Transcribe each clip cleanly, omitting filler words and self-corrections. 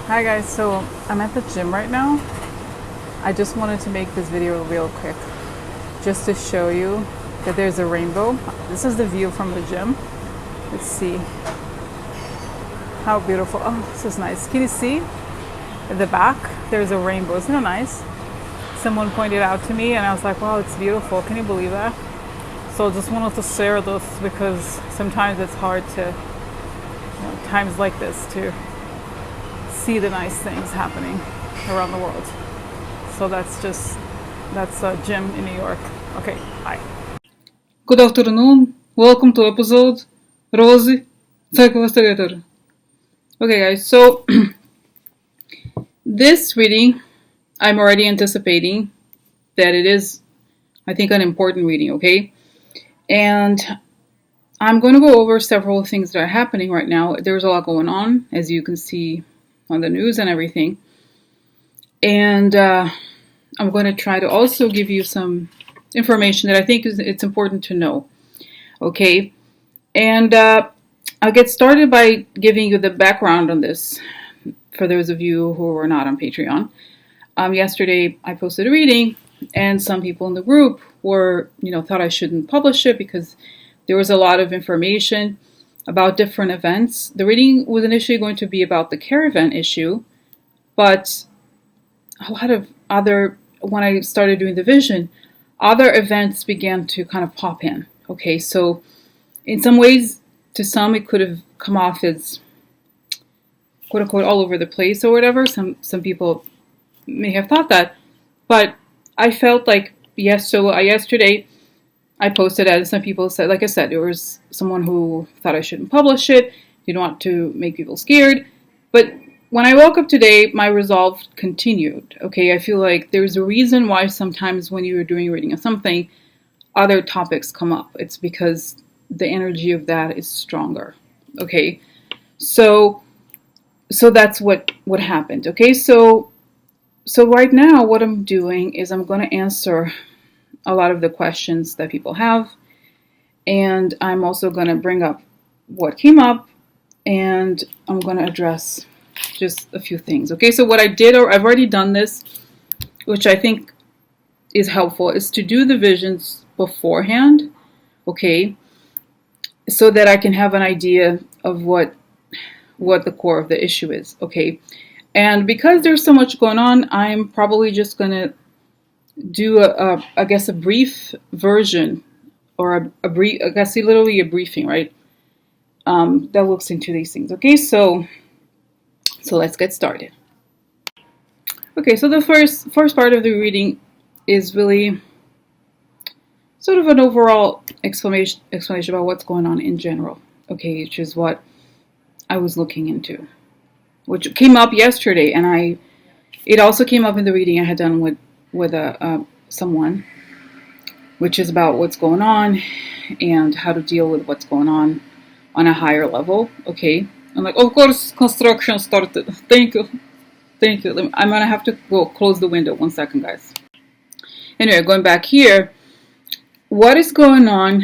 Hi guys, so I'm at the gym right now. I just wanted to make this video real quick just to show you that there's a rainbow. This is the view from the gym. Let's see how beautiful. Oh, this is nice. Can you see at the back there's a rainbow? Isn't that nice? Someone pointed out to me and I was like, wow, it's beautiful. Can you believe that? So just wanted to share this because sometimes it's hard to, times like this, to see the nice things happening around the world. So that's a gym in New York. Okay, bye. Good afternoon. Welcome to episode Rosie Psychovastator. Okay, guys, so this reading, I'm already anticipating that it is, I think, an important reading, okay? And I'm going to go over several things that are happening right now. There's a lot going on, as you can see on the news and everything. And I'm going to try to also give you some information that I think it's important to know, okay? And I'll get started by giving you the background on this for those of you who are not on Patreon. Yesterday, I posted a reading, and some people in the group thought I shouldn't publish it because there was a lot of information about different events. The reading was initially going to be about the caravan issue, but a lot of when I started doing the vision, other events began to kind of pop in. Okay, so in some ways, to some, it could have come off as quote unquote all over the place or whatever. Some people may have thought that, but I felt like yesterday I posted it, and some people said, like I said, there was someone who thought I shouldn't publish it, didn't want to make people scared, but when I woke up today, my resolve continued. Okay, I feel like there's a reason why sometimes when you're doing reading of something, other topics come up. It's because the energy of that is stronger. Okay, so that's what happened. Okay, so right now what I'm doing is I'm going to answer a lot of the questions that people have, and I'm also going to bring up what came up, and I'm going to address just a few things. Okay, so what I did, or I've already done this, which I think is helpful, is to do the visions beforehand, okay, so that I can have an idea of what the core of the issue is, okay. And because there's so much going on, I'm probably just going to do I guess a brief version, or a brief, I guess literally a briefing, right, that looks into these things. Okay, so let's get started. Okay, so the first part of the reading is really sort of an overall explanation about what's going on in general, okay, which is what I was looking into, which came up yesterday, and it also came up in the reading I had done with someone, which is about what's going on and how to deal with what's going on a higher level. Okay, I'm like, of course, construction started. Thank you. I'm gonna have to go close the window 1 second, guys. Anyway, going back here, what is going on?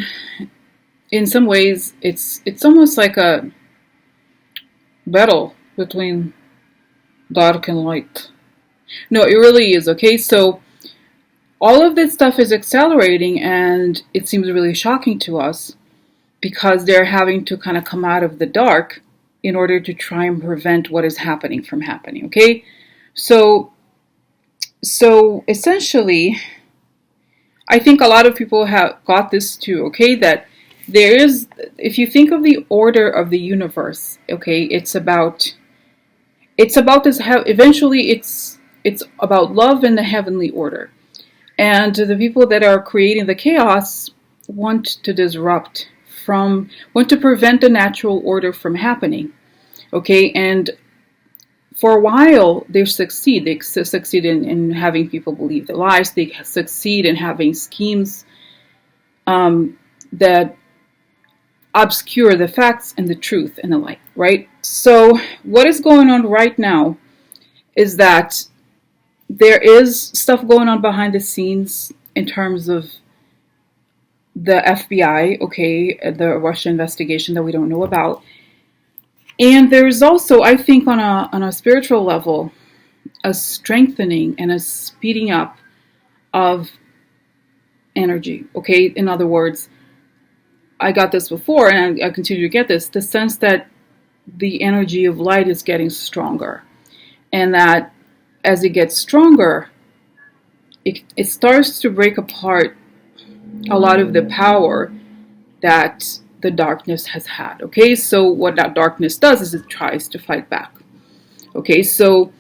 In some ways, it's almost like a battle between dark and light. No, it really is. Okay, so all of this stuff is accelerating, and it seems really shocking to us because they're having to kind of come out of the dark in order to try and prevent what is happening from happening. Okay, so essentially, I think a lot of people have got this too. Okay, that there is, if you think of the order of the universe, okay, it's about this. Eventually, it's about love and the heavenly order. And the people that are creating the chaos want to want to prevent the natural order from happening. Okay, and for a while they succeed. They succeed in having people believe the lies. They succeed in having schemes that obscure the facts and the truth and the like, right? So what is going on right now is that there is stuff going on behind the scenes in terms of the FBI, okay, the Russia investigation that we don't know about. And there's also, I think, on a spiritual level, a strengthening and a speeding up of energy. Okay, in other words, I got this before, and I continue to get this, the sense that the energy of light is getting stronger, and that as it gets stronger, it starts to break apart a lot of the power that the darkness has had. Okay, so what that darkness does is it tries to fight back. Okay, so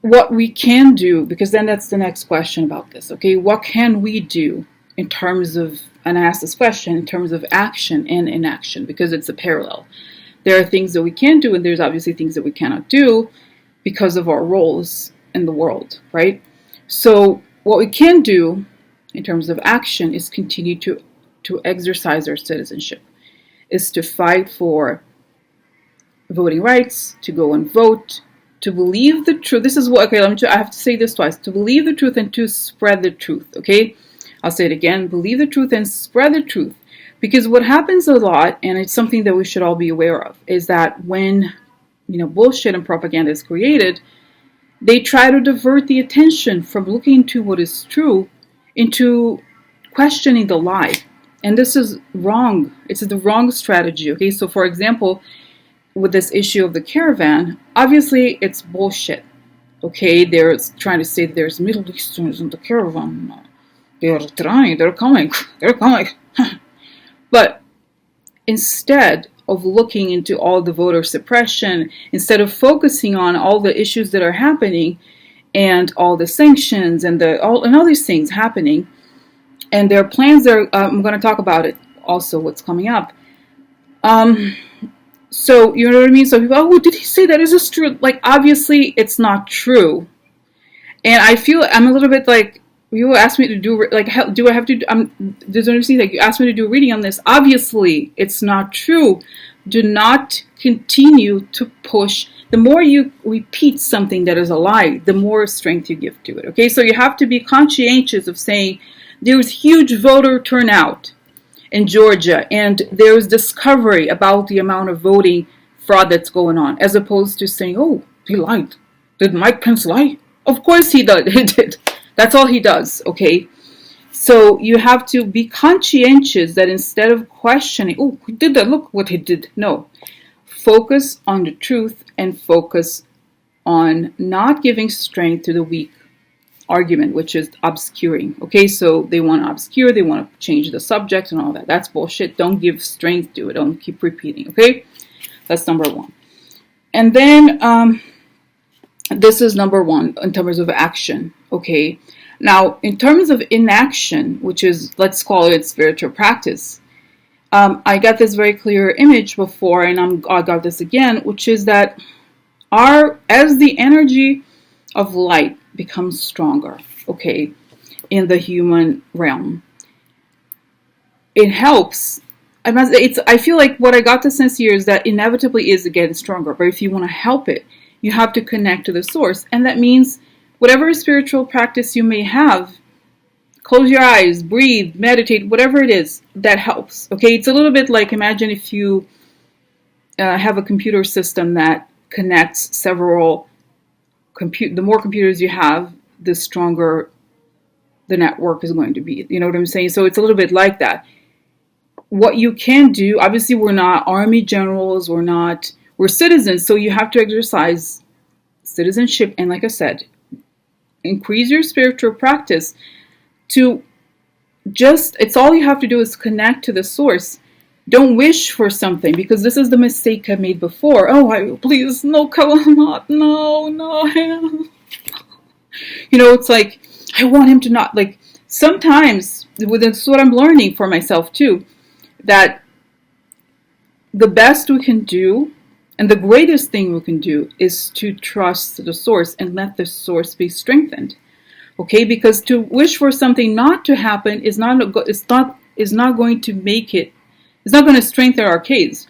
what we can do, because then that's the next question about this. Okay, what can we do in terms of, and I ask this question in terms of action and inaction, because it's a parallel. There are things that we can do, and there's obviously things that we cannot do because of our roles in the world, right? So what we can do in terms of action is continue to exercise our citizenship, is to fight for voting rights, to go and vote, to believe the truth. This is what, okay, I have to say this twice. To believe the truth and to spread the truth, okay? I'll say it again. Believe the truth and spread the truth. Because what happens a lot, and it's something that we should all be aware of, is that when, bullshit and propaganda is created, they try to divert the attention from looking into what is true into questioning the lie. And this is wrong. It's the wrong strategy, okay? So, for example, with this issue of the caravan, obviously it's bullshit, okay? They're trying to say that there's Middle Easterns in the caravan. They're trying, they're coming. But instead of looking into all the voter suppression, instead of focusing on all the issues that are happening and all the sanctions and all these things happening, and their plans there, I'm going to talk about it also, what's coming up. So, you know what I mean? So people, oh, did he say that? Is this true? Like, obviously, it's not true. And I feel I'm a little bit like, you asked me to do, like, do I have to, there's anything like, you asked me to do a reading on this. Obviously, it's not true. Do not continue to push. The more you repeat something that is a lie, the more strength you give to it. Okay, so you have to be conscientious of saying there was huge voter turnout in Georgia, and there was discovery about the amount of voting fraud that's going on, as opposed to saying, oh, he lied. Did Mike Pence lie? Of course he did. He did. That's all he does, okay? So you have to be conscientious that instead of questioning, oh, he did that, look what he did. No. Focus on the truth and focus on not giving strength to the weak argument, which is obscuring. Okay, so they want to obscure, they want to change the subject and all that. That's bullshit. Don't give strength to it. Don't keep repeating. Okay, that's number one. And then this is number one in terms of action. Okay, now in terms of inaction, which is, let's call it spiritual practice, I got this very clear image before, and I got this again, which is that as the energy of light becomes stronger, okay, in the human realm, it helps. I feel like what I got the sense here is that inevitably is getting stronger, but if you want to help it, you have to connect to the source, and that means whatever spiritual practice you may have, close your eyes, breathe, meditate, whatever it is, that helps. Okay, it's a little bit like, imagine if you have a computer system that connects several the more computers you have, the stronger the network is going to be. You know what I'm saying? So it's a little bit like that. What you can do, obviously we're not army generals, we're citizens, so you have to exercise citizenship, and like I said, increase your spiritual practice to it's all you have to do is connect to the source. Don't wish for something, because this is the mistake I made before. Oh, please, no, Kalamat, no. It's like, I want him to not, like, sometimes, this is what I'm learning for myself too, that the best we can do, and the greatest thing we can do, is to trust the source and let the source be strengthened. Okay, because to wish for something not to happen is not going to make it. It's not going to strengthen our case.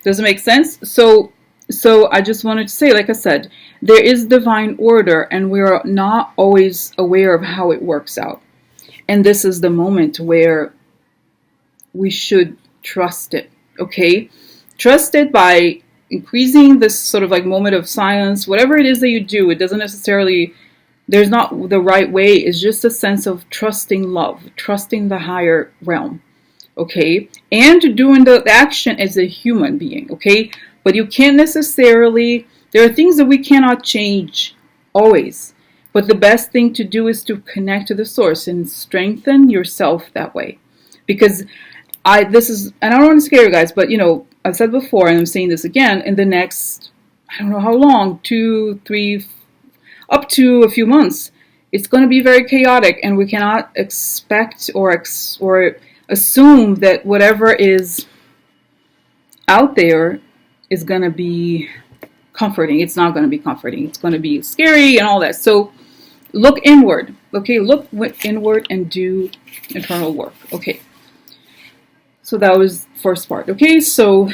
Does it make sense? So I just wanted to say, like I said, there is divine order, and we are not always aware of how it works out. And this is the moment where we should trust it. Okay, trust it by increasing this sort of like moment of silence, whatever it is that you do, it doesn't necessarily, there's not the right way. It's just a sense of trusting love, trusting the higher realm, okay? And doing the action as a human being, okay? But you can't necessarily, there are things that we cannot change always. But the best thing to do is to connect to the source and strengthen yourself that way. Because this is, and I don't want to scare you guys, but you know, I've said before, and I'm saying this again, in the next, I don't know how long, 2, 3, up to a few months, it's going to be very chaotic, and we cannot expect or assume that whatever is out there is going to be comforting. It's not going to be comforting. It's going to be scary and all that. So look inward, okay? Look inward and do internal work, okay? So that was first part, okay? So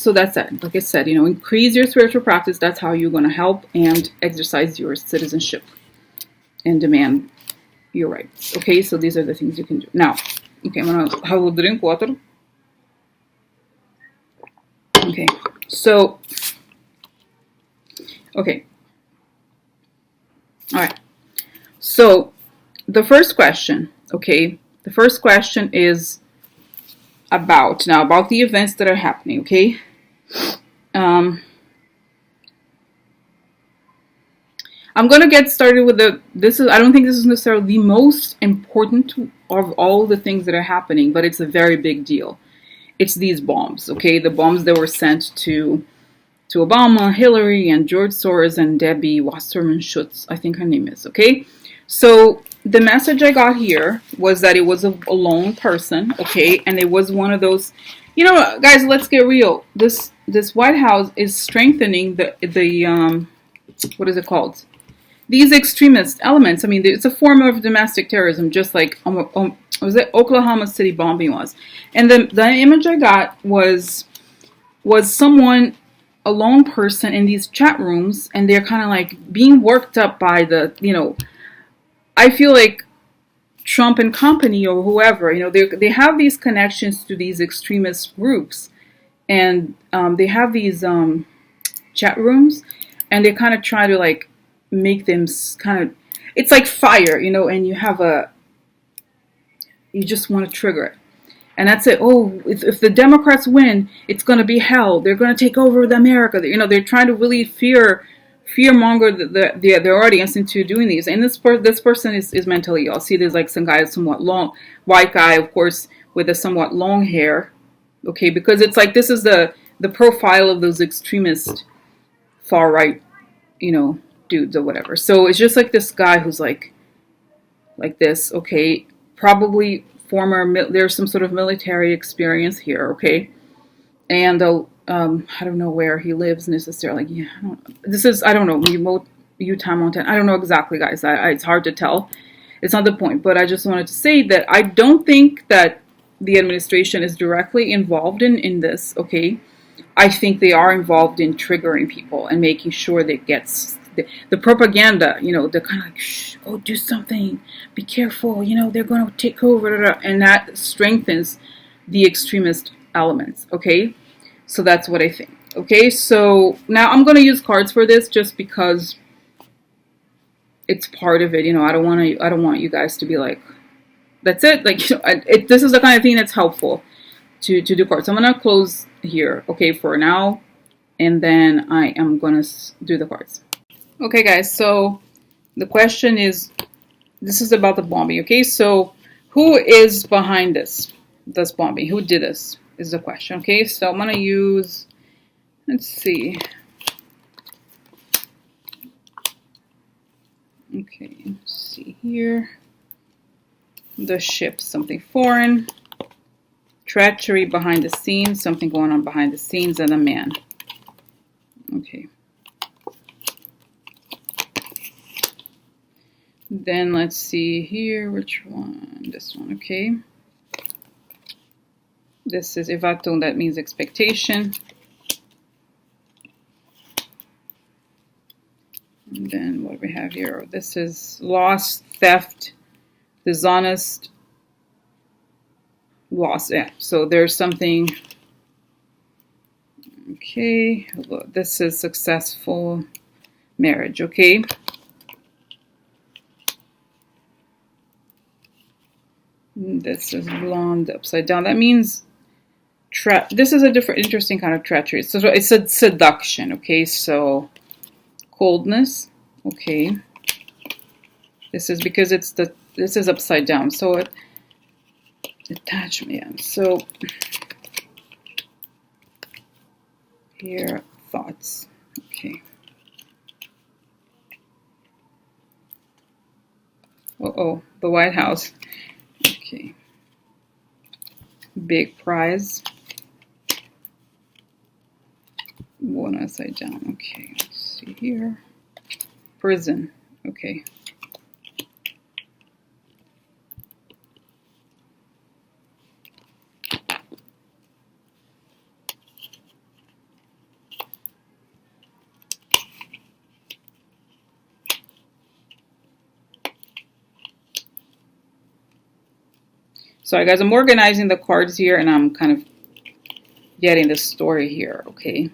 that's it. Like I said, you know, increase your spiritual practice. That's how you're going to help and exercise your citizenship and demand your rights, okay? So these are the things you can do. Now, okay, I'm going to have a drink water. Okay, so, okay. All right. So the first question, okay? The first question is about the events that are happening, okay? I'm going to get started with I don't think this is necessarily the most important of all the things that are happening, but it's a very big deal. It's these bombs, okay? The bombs that were sent to Obama, Hillary, and George Soros, and Debbie Wasserman Schultz, I think her name is, okay? So the message I got here was that it was a lone person, okay? And it was one of those, you know, guys, let's get real. This White House is strengthening the what is it called? These extremist elements. I mean, it's a form of domestic terrorism, just like was it Oklahoma City bombing was. And the image I got was someone, a lone person in these chat rooms, and they're kind of like being worked up by the, you know, I feel like Trump and company or whoever, you know, they have these connections to these extremist groups, and they have these chat rooms, and they kind of try to like make them kind of, it's like fire, you know, and you just want to trigger it. And that's it. Oh, if the Democrats win, it's going to be hell. They're going to take over America. You know, they're trying to really fearmonger their audience into doing these. And this person is mentally ill. See, there's like some guy, somewhat long, white guy, of course, with a somewhat long hair. Okay, because it's like this is the profile of those extremist far right, you know, dudes or whatever. So it's just like this guy who's like this. Okay, probably there's some sort of military experience here, okay? And I don't know where he lives necessarily. Yeah, I don't know, remote Utah, Montana. I don't know exactly, guys. It's hard to tell. It's not the point, but I just wanted to say that I don't think that the administration is directly involved in this, okay? I think they are involved in triggering people and making sure that gets the propaganda, you know, they're kind of like, shh, oh, do something, be careful, you know, they're going to take over, and that strengthens the extremist elements, okay? So that's what I think, okay? So now I'm going to use cards for this just because it's part of it, you know. I don't want you guys to be like, that's it, like, you know, this is the kind of thing that's helpful to do cards. So I'm going to close here, okay, for now, and then I am going to do the cards. Okay, guys, so the question is, this is about the bombing, okay? So who is behind this bombing? Who did this is the question, okay? So I'm going to use, let's see. Okay, let's see here. The ship, something foreign. Treachery behind the scenes, something going on behind the scenes, and a man. Okay. Then let's see here, which one? This one, okay. This is Evaton, that means expectation. And then what do we have here? This is loss, theft, dishonest, loss. Yeah, so there's something. Okay, this is successful marriage, okay? This is blonde upside down. That means this is a different, interesting kind of treachery. So it's a seduction, okay? So coldness, okay. This is because this is upside down. So detachment. So here, thoughts, okay. Uh-oh, the White House. Okay. Big prize. One upside down. Okay, let's see here. Prison. Okay. Sorry guys, I'm organizing the cards here and I'm kind of getting the story here, okay?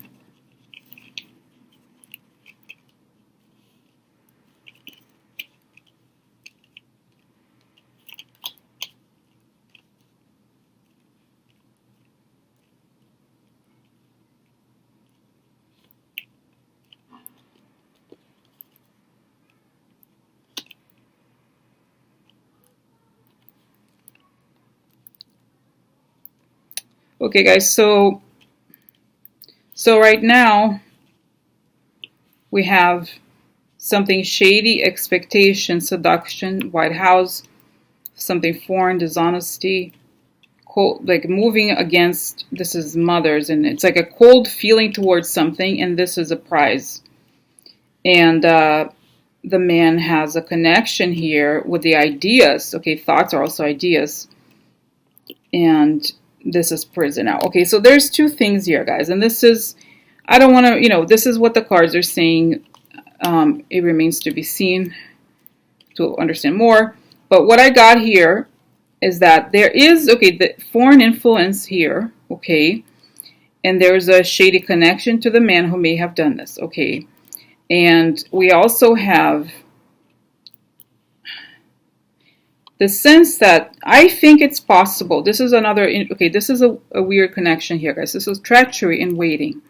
Okay guys, so right now we have something shady, expectation, seduction, White House, something foreign, dishonesty, cold, like moving against, this is mothers, and it's like a cold feeling towards something, and this is a prize. And the man has a connection here with the ideas. Okay, thoughts are also ideas. And this is prison now. Okay, so there's two things here, guys. And this is, I don't want to, this is what the cards are saying. It remains to be seen to understand more. But what I got here is that there is, okay, the foreign influence here, okay, and there's a shady connection to the man who may have done this, okay. And we also have the sense that I think it's possible. This is another, okay, this is a weird connection here, guys. This is treachery and waiting.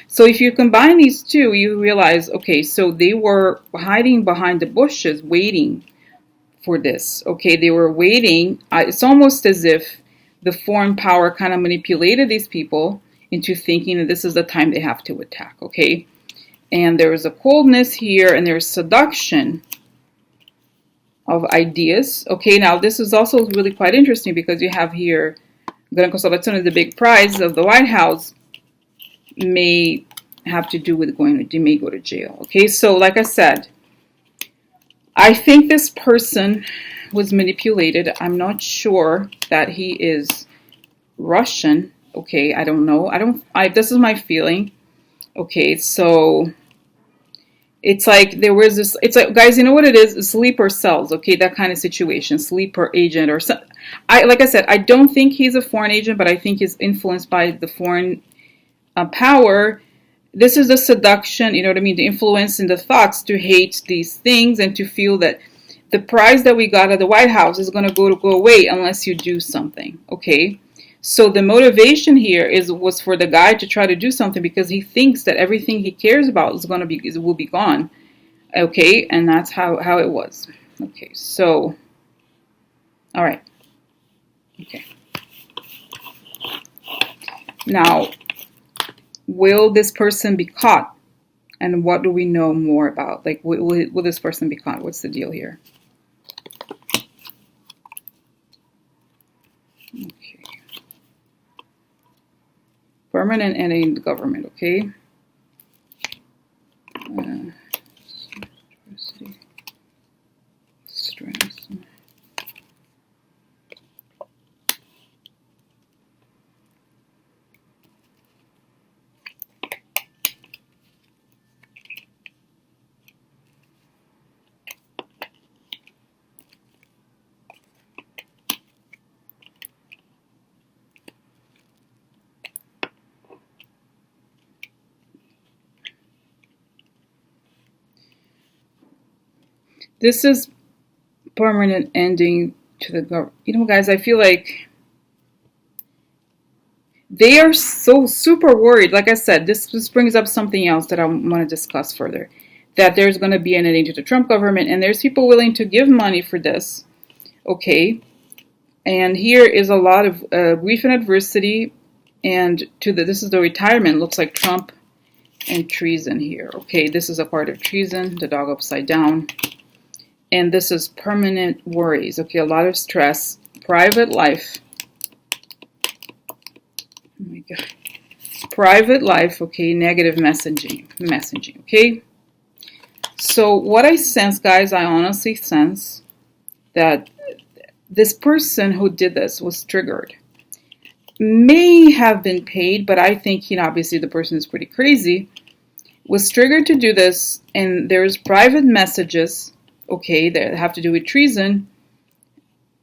So if you combine these two, you realize, okay, so they were hiding behind the bushes waiting for this. Okay, they were waiting. It's almost as if the foreign power kind of manipulated these people into thinking that this is the time they have to attack. Okay, and there is a coldness here, and there's seduction of ideas. Okay, now this is also really quite interesting because you have here Gran Consolazione, the big prize of the White House, may have to do with they may go to jail. Okay, so like I said, I think this person was manipulated. I'm not sure that he is Russian. Okay, I don't know. This is my feeling. Okay, so it's like there was this, it's like, guys, you know what it is? Sleeper cells, okay, that kind of situation, sleeper agent or something. Like I said, I don't think he's a foreign agent, but I think he's influenced by the foreign power. This is the seduction, you know what I mean? The influence in the thoughts to hate these things and to feel that the prize that we got at the White House is going to go away unless you do something, okay? So the motivation here was for the guy to try to do something because he thinks that everything he cares about will be gone, okay? And that's how it was. Okay, so, all right, okay. Now, will this person be caught? And what do we know more about? Like, will this person be caught? What's the deal here? Okay. Permanent enemy in the government, okay? Stress. This is permanent ending to the government. You know, guys, I feel like they are so super worried. Like I said, this brings up something else that I want to discuss further. That there's going to be an ending to the Trump government, and there's people willing to give money for this. Okay, and here is a lot of grief and adversity, and this is the retirement. Looks like Trump and treason here. Okay, this is a part of treason. The dog upside down, and this is permanent worries. Okay, a lot of stress, private life. Oh my God. Private life, okay, negative messaging, okay? So what I sense, guys, I honestly sense that this person who did this was triggered. May have been paid, but I think, obviously the person is pretty crazy. Was triggered to do this, and there's private messages, okay, that have to do with treason,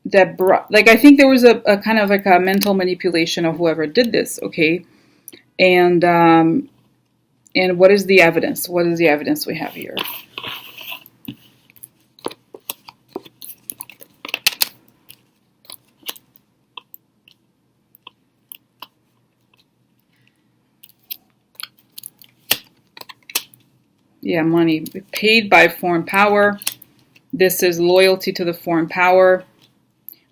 that brought, like, I think there was a kind of like a mental manipulation of whoever did this, okay? And what is the evidence? What is the evidence we have here? Yeah, money paid by foreign power. This is loyalty to the foreign power.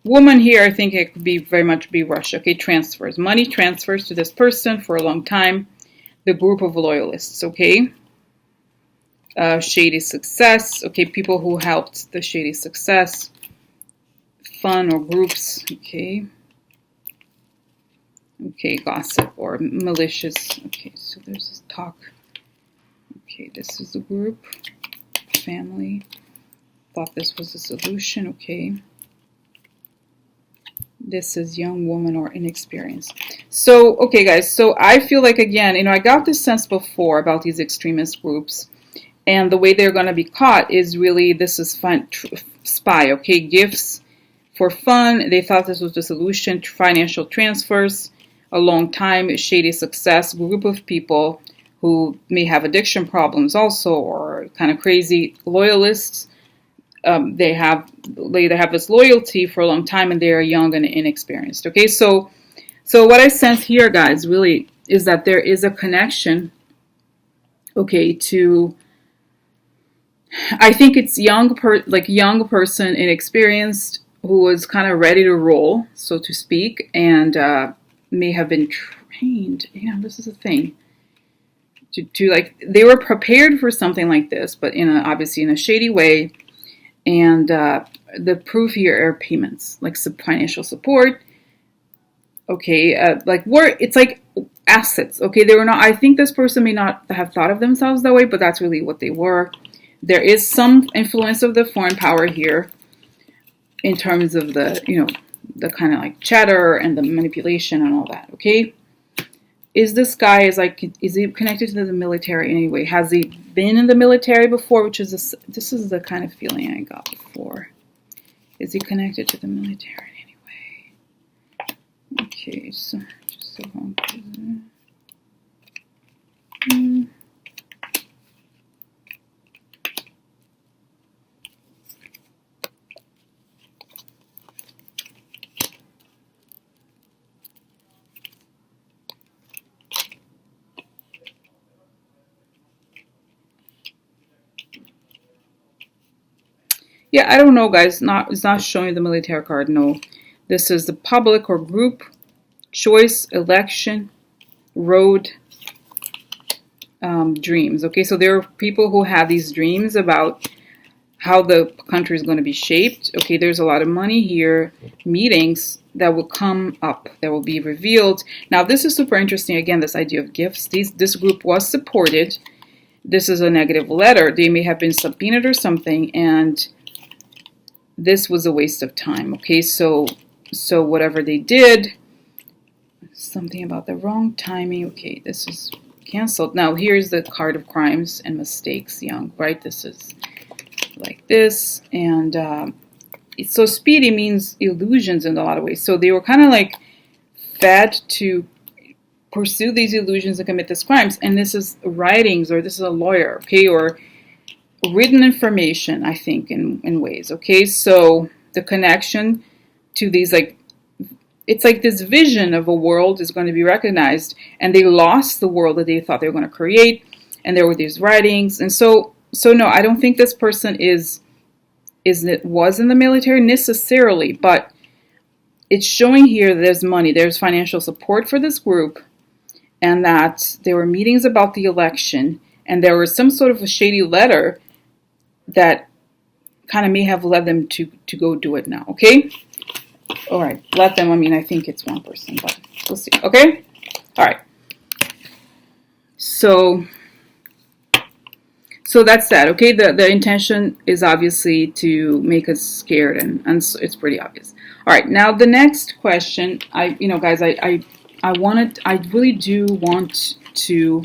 Woman here, I think it could be very much be Russia. Okay, transfers. Money transfers to this person for a long time. The group of loyalists, okay? Shady success. Okay, people who helped the shady success. Fun or groups, okay? Okay, gossip or malicious. Okay, so there's this talk. Okay, this is the group. Family. Thought this was a solution, okay? This is young woman or inexperienced. So, okay, guys, so I feel like, again, I got this sense before about these extremist groups, and the way they're going to be caught is really, this is fun, spy, okay? Gifts for fun. They thought this was the solution. Financial transfers, a long time, shady success, group of people who may have addiction problems also, or kind of crazy loyalists. They have this loyalty for a long time, and they are young and inexperienced. Okay, so what I sense here, guys, really is that there is a connection. Okay, to, I think it's young person, inexperienced, who was kind of ready to roll, so to speak, and may have been trained. This is a thing. To like, they were prepared for something like this, but obviously in a shady way. And the proof here are payments, like financial support. Okay, it's like assets. Okay, they were not. I think this person may not have thought of themselves that way, but that's really what they were. There is some influence of the foreign power here, in terms of the the kind of like chatter and the manipulation and all that. Okay, is this guy is he connected to the military in any way? Has he been in the military before? This is the kind of feeling I got before. Is he connected to the military in any way? Okay, so just so long. Yeah, I don't know, guys. It's not showing the military card. No, this is the public or group, choice, election, road, dreams. Okay, so there are people who have these dreams about how the country is going to be shaped. Okay, there's a lot of money here, meetings that will come up, that will be revealed. Now, this is super interesting. Again, this idea of gifts. This group was supported. This is a negative letter. They may have been subpoenaed or something, and this was a waste of time. Okay, so whatever they did, something about the wrong timing. Okay, this is canceled. Now here's the card of crimes and mistakes, young, right? This is like this, and so speedy means illusions in a lot of ways. So they were kind of like fed to pursue these illusions and commit these crimes. And this is writings, or this is a lawyer, okay, or written information, I think, in ways. Okay, so the connection to these, like, it's like this vision of a world is going to be recognized, and they lost the world that they thought they were going to create, and there were these writings, and so no, I don't think this person was in the military necessarily, but it's showing here that there's money, there's financial support for this group, and that there were meetings about the election, and there was some sort of a shady letter that kind of may have led them to go do it now. Okay, all right, let them. I mean, I think it's one person, but we'll see. Okay, all right. So that's that. Okay, the intention is obviously to make us scared, and it's pretty obvious. All right, now the next question, guys, I really do want to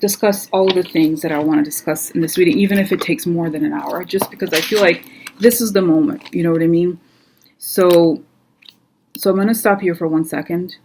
discuss all the things that I want to discuss in this reading, even if it takes more than an hour, just because I feel like this is the moment. You know what I mean? So I'm going to stop here for 1 second.